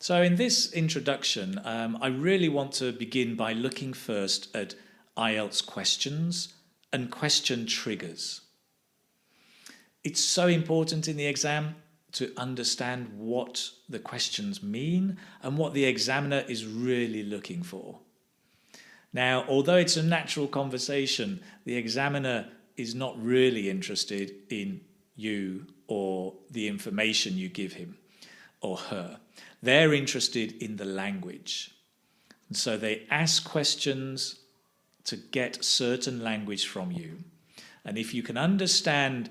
So in this introduction, I really want to begin by looking first at IELTS questions and question triggers. It's so important in the exam to understand what the questions mean and what the examiner is really looking for. Now, although it's a natural conversation, the examiner is not really interested in you or the information you give him or her. They're interested in the language. And so they ask questions to get certain language from you. And if you can understand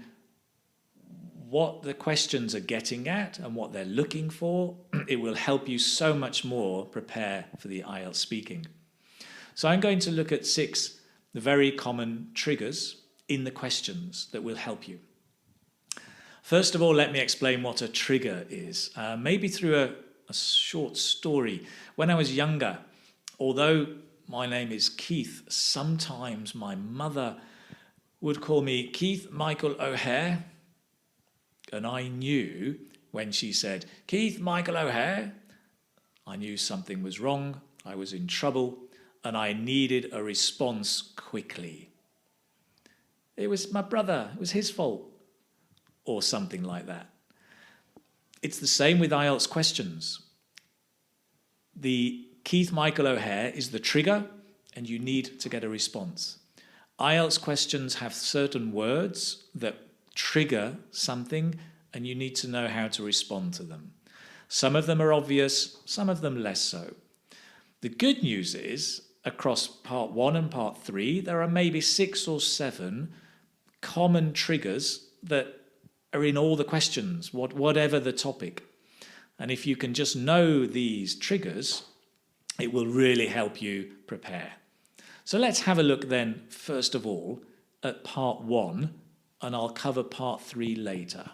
what the questions are getting at and what they're looking for, it will help you so much more prepare for the IELTS speaking. So I'm going to look at 6 very common triggers in the questions that will help you. First of all, let me explain what a trigger is, maybe through a short story. When I was younger, although my name is Keith, sometimes my mother would call me Keith Michael O'Hare, and I knew when she said, Keith Michael O'Hare, I knew something was wrong, I was in trouble, and I needed a response quickly. It was my brother, it was his fault, or something like that. It's the same with IELTS questions. The Keith Michael O'Hare is the trigger, and you need to get a response. IELTS questions have certain words that trigger something, and you need to know how to respond to them. Some of them are obvious, some of them less so. The good news is, across part 1 and part 3, there are maybe 6 or 7 common triggers that are in all the questions, whatever the topic. And if you can just know these triggers, it will really help you prepare. So let's have a look then, first of all, at part 1, and I'll cover part 3 later.